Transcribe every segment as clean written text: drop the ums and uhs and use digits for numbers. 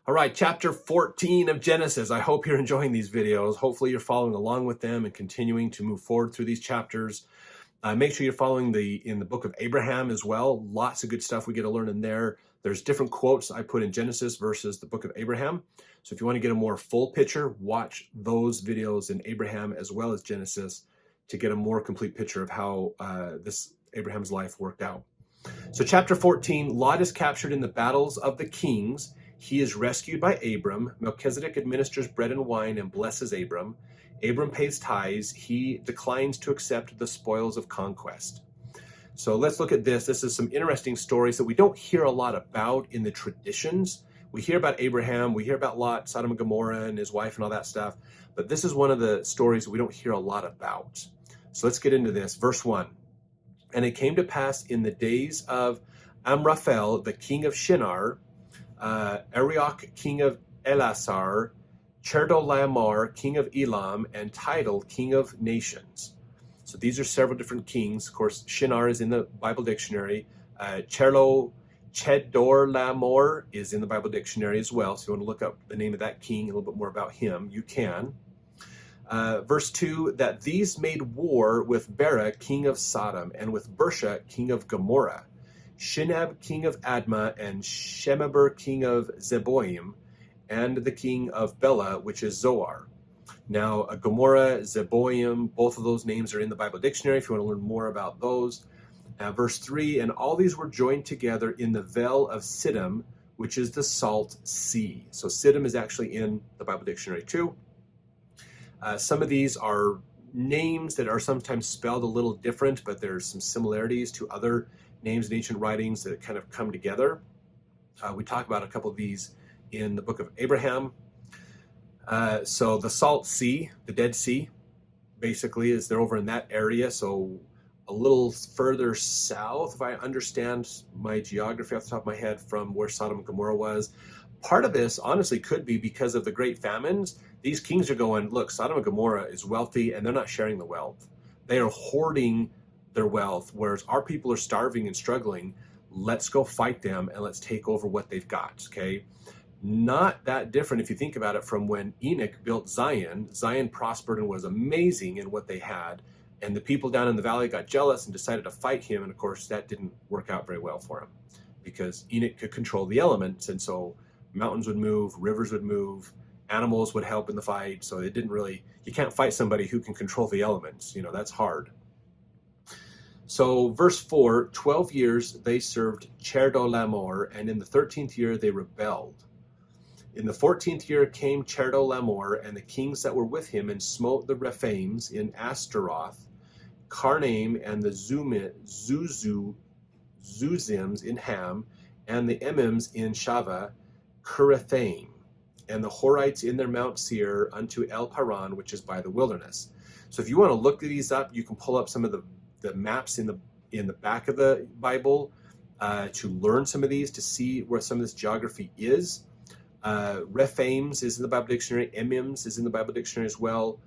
All right, chapter 14 of Genesis. I hope you're enjoying these videos. Hopefully you're following along with them and continuing to move forward through these chapters. Make sure you're following in the book of Abraham as well. Lots of good stuff we get to learn in there. There's different quotes I put in Genesis versus the book of Abraham. So if you want to get a more full picture, watch those videos in Abraham as well as Genesis to get a more complete picture of how this Abraham's life worked out. So chapter 14, Lot is captured in the battles of the kings. He is rescued by Abram. Melchizedek administers bread and wine and blesses Abram. Abram pays tithes. He declines to accept the spoils of conquest. So let's look at this. This is some interesting stories that we don't hear a lot about in the traditions. We hear about Abraham, we hear about Lot, Sodom and Gomorrah and his wife and all that stuff. But this is one of the stories that we don't hear a lot about. So let's get into this. Verse 1. And it came to pass in the days of Amraphel, the king of Shinar, Arioch, king of Elasar, Chedorlaomer, king of Elam, and Tidal, king of nations. So these are several different kings. Of course, Shinar is in the Bible dictionary. Chedorlaomer is in the Bible dictionary as well. So if you want to look up the name of that king, a little bit more about him, you can. Verse 2, that these made war with Bera, king of Sodom, and with Bersha, king of Gomorrah, Shinab, king of Admah, and Shemeber, king of Zeboim, and the king of Bela, which is Zoar. Now, Gomorrah, Zeboim, both of those names are in the Bible dictionary if you want to learn more about those. Verse 3, and all these were joined together in the Vale of Siddim, which is the Salt Sea. So Siddim is actually in the Bible dictionary too. Some of these are names that are sometimes spelled a little different, but there's some similarities to other names in ancient writings that kind of come together. We talk about a couple of these in the book of Abraham. So the Salt Sea, the Dead Sea, basically is they're over in that area. So a little further south, if I understand my geography off the top of my head, from where Sodom and Gomorrah was. Part of this honestly could be because of the great famines. These kings are going, look, Sodom and Gomorrah is wealthy and they're not sharing the wealth. They are hoarding their wealth, whereas our people are starving and struggling. Let's go fight them and let's take over what they've got, okay? Not that different if you think about it from when Enoch built Zion. Zion prospered and was amazing in what they had, and the people down in the valley got jealous and decided to fight him, and of course that didn't work out very well for him because Enoch could control the elements, and so mountains would move, rivers would move, animals would help in the fight. So it didn't really, you can't fight somebody who can control the elements. You know, that's hard. So verse 4, 12 years they served Chedorlaomer, and in the 13th year they rebelled. In the 14th year came Chedorlaomer and the kings that were with him and smote the Rephaims in Ashtaroth, Karnaim, and the Zuzims in Ham, and the Emims in Shaveh, Kirithaim, and the Horites in their Mount Seir unto El Paran, which is by the wilderness. So if you want to look these up, you can pull up some of the maps in the back of the Bible to learn some of these, to see where some of this geography is. Rephaims is in the Bible dictionary. Emims is in the Bible dictionary as well.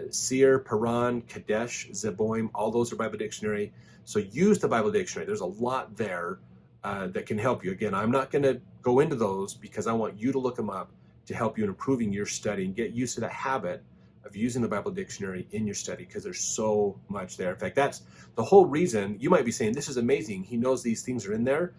Seir, Paran, Kadesh, Zeboim, all those are Bible dictionary. So use the Bible dictionary. There's a lot there that can help you. Again, I'm not going to go into those because I want you to look them up to help you in improving your study and get used to the habit of using the Bible dictionary in your study, because there's so much there. In fact, that's the whole reason. You might be saying, this is amazing, he knows these things are in there.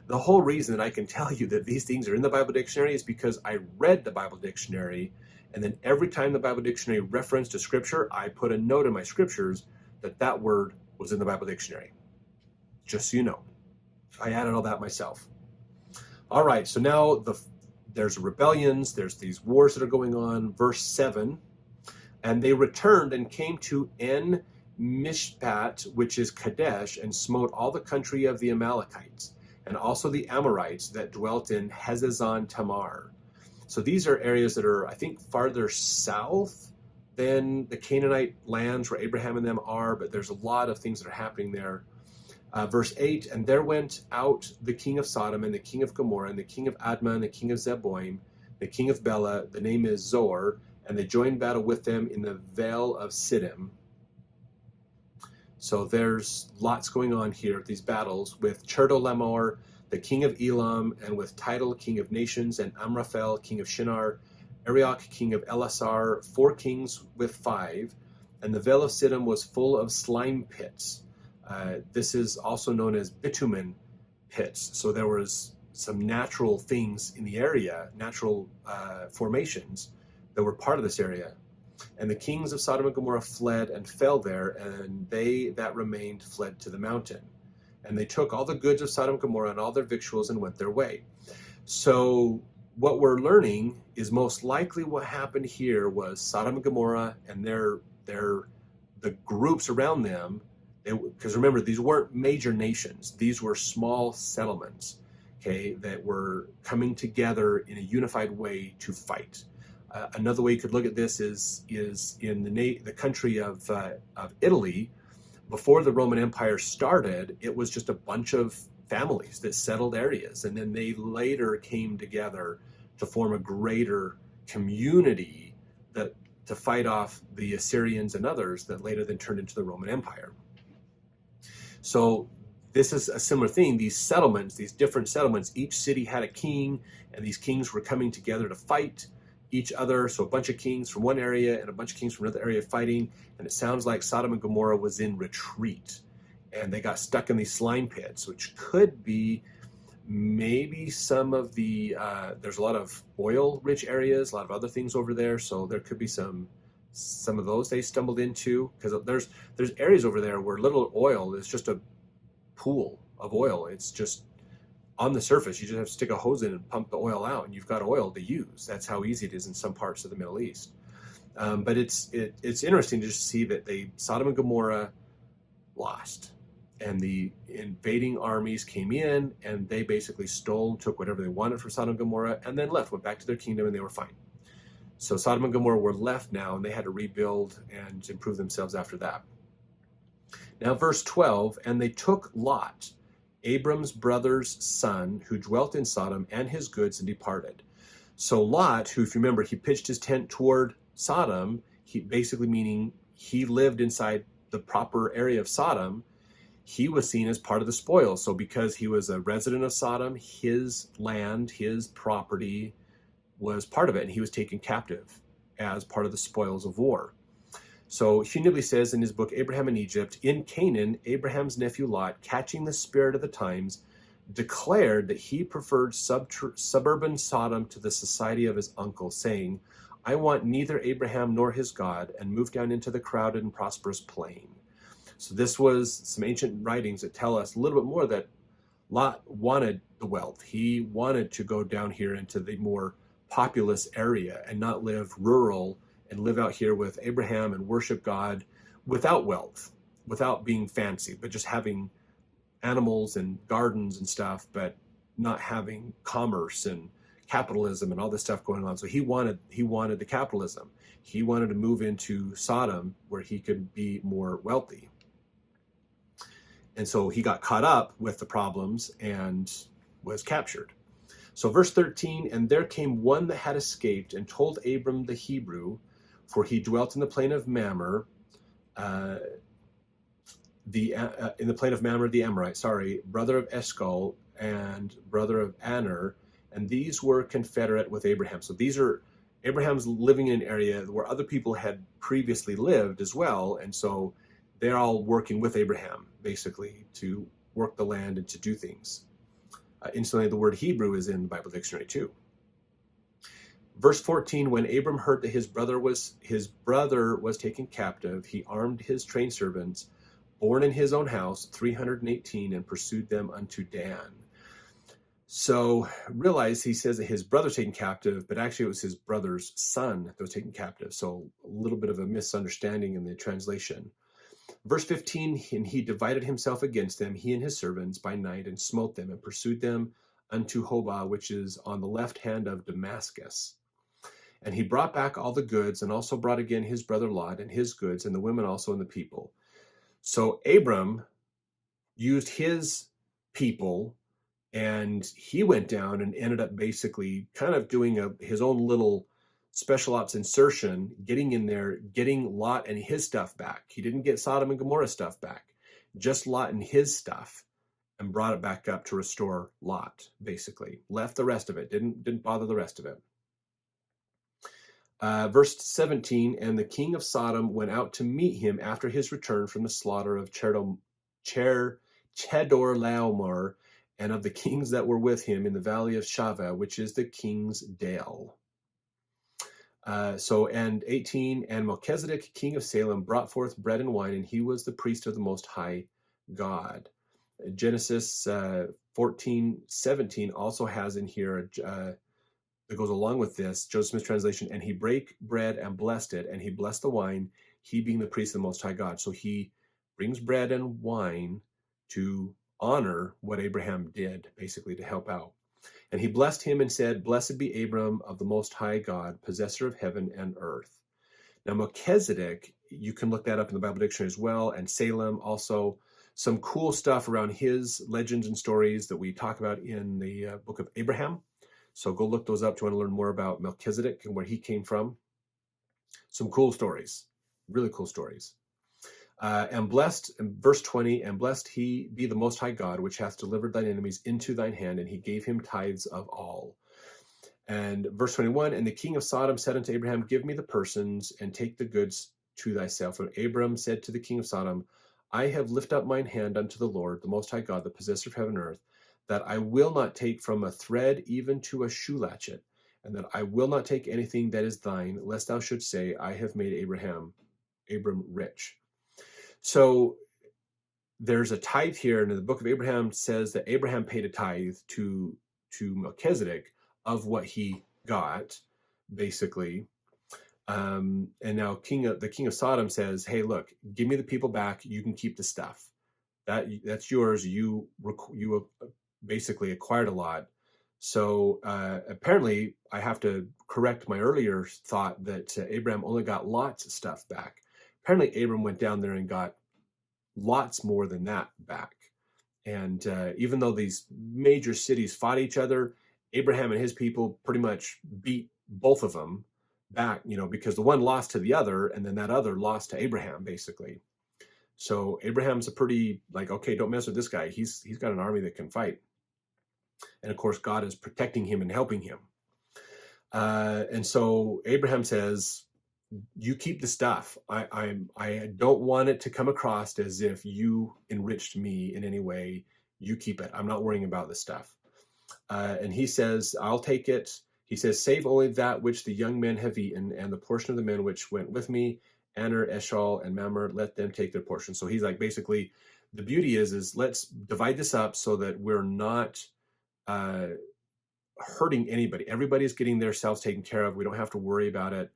The whole reason that I can tell you that these things are in the Bible dictionary is because I read the Bible dictionary, and then every time the Bible dictionary referenced a scripture, I put a note in my scriptures that that word was in the Bible dictionary. Just so you know. I added all that myself. All right, so now there's rebellions, there's these wars that are going on. Verse 7, and they returned and came to En Mishpat, which is Kadesh, and smote all the country of the Amalekites, and also the Amorites that dwelt in Hazazon Tamar. So these are areas that are, I think, farther south than the Canaanite lands where Abraham and them are, but there's a lot of things that are happening there. Verse 8, and there went out the king of Sodom and the king of Gomorrah and the king of Admah and the king of Zeboim, the king of Bela, the name is Zoar, and they joined battle with them in the Vale of Siddim. So there's lots going on here, these battles with Chedorlaomer. the king of Elam, and with Tidal, king of nations, and Amraphel, king of Shinar, Arioch, king of Elasar, 4 kings with 5. And the vale of Siddim was full of slime pits. This is also known as Bitumen Pits. So there was some natural things in the area, natural formations that were part of this area. And the kings of Sodom and Gomorrah fled and fell there, and they that remained fled to the mountain. And they took all the goods of Sodom and Gomorrah and all their victuals and went their way. So what we're learning is most likely what happened here was Sodom and Gomorrah and the groups around them, because remember, these weren't major nations. These were small settlements, okay, that were coming together in a unified way to fight. Another way you could look at this is in the country of Italy. Before the Roman Empire started, it was just a bunch of families that settled areas, and then they later came together to form a greater community to fight off the Assyrians and others that later then turned into the Roman Empire. So this is a similar thing. These settlements, these different settlements, each city had a king, and these kings were coming together to fight each other. So a bunch of kings from one area and a bunch of kings from another area fighting. And it sounds like Sodom and Gomorrah was in retreat, and they got stuck in these slime pits, which could be maybe some of the, there's a lot of oil-rich areas, a lot of other things over there, so there could be some of those they stumbled into, because there's areas over there where little oil is just a pool of oil. It's just on the surface. You just have to stick a hose in and pump the oil out, and you've got oil to use. That's how easy it is in some parts of the Middle East. But it's interesting to just see that Sodom and Gomorrah lost, and the invading armies came in, and they basically took whatever they wanted from Sodom and Gomorrah, and then left, went back to their kingdom, and they were fine. So Sodom and Gomorrah were left now, and they had to rebuild and improve themselves after that. Now, verse 12, and they took Lot, Abram's brother's son, who dwelt in Sodom, and his goods, and departed. So Lot, who, if you remember, he pitched his tent toward Sodom, he basically meaning he lived inside the proper area of Sodom, he was seen as part of the spoil. So because he was a resident of Sodom, his land, his property was part of it, and he was taken captive as part of the spoils of war. So Hugh Nibley says in his book, Abraham in Egypt, in Canaan, Abraham's nephew Lot, catching the spirit of the times, declared that he preferred suburban Sodom to the society of his uncle, saying, I want neither Abraham nor his God, and moved down into the crowded and prosperous plain. So this was some ancient writings that tell us a little bit more that Lot wanted the wealth. He wanted to go down here into the more populous area and not live rural and live out here with Abraham and worship God without wealth, without being fancy, but just having animals and gardens and stuff, but not having commerce and capitalism and all this stuff going on. So he wanted the capitalism. He wanted to move into Sodom where he could be more wealthy. And so he got caught up with the problems and was captured. So verse 13, and there came one that had escaped and told Abram the Hebrew, for he dwelt in the plain of Mamre, in the plain of Mamre the Amorite, brother of Eshcol and brother of Aner, and these were confederate with Abraham. So Abraham's living in an area where other people had previously lived as well, and so they're all working with Abraham, basically, to work the land and to do things. Incidentally, the word Hebrew is in the Bible dictionary too. Verse 14, when Abram heard that his brother was taken captive, he armed his trained servants, born in his own house, 318, and pursued them unto Dan. So realize he says that his brother's taken captive, but actually it was his brother's son that was taken captive. So a little bit of a misunderstanding in the translation. Verse 15, and he divided himself against them, he and his servants, by night, and smote them, and pursued them unto Hobah, which is on the left hand of Damascus. And he brought back all the goods, and also brought again his brother Lot, and his goods, and the women also, and the people. So Abram used his people, and he went down and ended up basically kind of doing his own little special ops insertion, getting in there, getting Lot and his stuff back. He didn't get Sodom and Gomorrah stuff back, just Lot and his stuff. and brought it back up to restore Lot, basically. Left the rest of it, didn't bother the rest of it. Verse 17, and the king of Sodom went out to meet him after his return from the slaughter of Chedorlaomer and of the kings that were with him in the valley of Shaveh, which is the king's dale. And 18, and Melchizedek, king of Salem, brought forth bread and wine, and he was the priest of the Most High God. Genesis 14:17 also has in here that goes along with this, Joseph Smith's translation, and he brake bread and blessed it, and he blessed the wine, he being the priest of the Most High God. So he brings bread and wine to honor what Abraham did, basically to help out. And he blessed him and said, blessed be Abram of the Most High God, possessor of heaven and earth. Now Melchizedek, you can look that up in the Bible dictionary as well, and Salem also. Some cool stuff around his legends and stories that we talk about in the book of Abraham. So go look those up to want to learn more about Melchizedek and where he came from. Some cool stories, really cool stories. And blessed, in verse 20, and blessed he be the Most High God, which hath delivered thine enemies into thine hand, and he gave him tithes of all. And verse 21, and the king of Sodom said unto Abraham, give me the persons, and take the goods to thyself. And Abram said to the king of Sodom, I have lifted up mine hand unto the Lord, the Most High God, the possessor of heaven and earth, that I will not take from a thread even to a shoe latchet, and that I will not take anything that is thine, lest thou shouldst say, I have made Abram rich. So there's a tithe here, and the book of Abraham says that Abraham paid a tithe to Melchizedek of what he got, basically. And now the king of Sodom says, hey, look, give me the people back. You can keep the stuff. That's yours. You basically acquired a lot. So apparently I have to correct my earlier thought that Abraham only got Lot's stuff back. Apparently Abram went down there and got lots more than that back. And even though these major cities fought each other, Abraham and his people pretty much beat both of them back, because the one lost to the other, and then that other lost to Abraham, basically. So Abraham's a pretty, okay, don't mess with this guy. He's got an army that can fight. And of course, God is protecting him and helping him. And so Abraham says, you keep the stuff. I don't want it to come across as if you enriched me in any way. You keep it. I'm not worrying about the stuff. And he says, I'll take it. He says, save only that which the young men have eaten, and the portion of the men which went with me, Aner, Eshol, and Mamre, let them take their portion. So he's like, basically, the beauty is let's divide this up so that we're not hurting anybody. Everybody's getting themselves taken care of. We don't have to worry about it,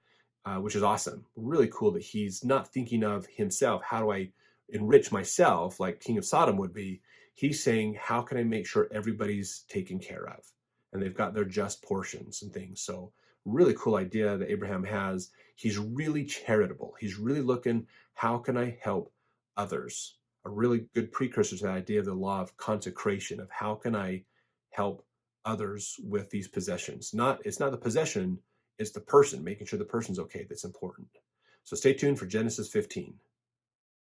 which is awesome. Really cool that he's not thinking of himself. How do I enrich myself like King of Sodom would be? He's saying, how can I make sure everybody's taken care of? And they've got their just portions and things. So really cool idea that Abraham has. He's really charitable. He's really looking, how can I help others? A really good precursor to that idea of the law of consecration, of how can I help others with these possessions. It's not the possession, it's the person, making sure the person's okay, that's important. So stay tuned for Genesis 15.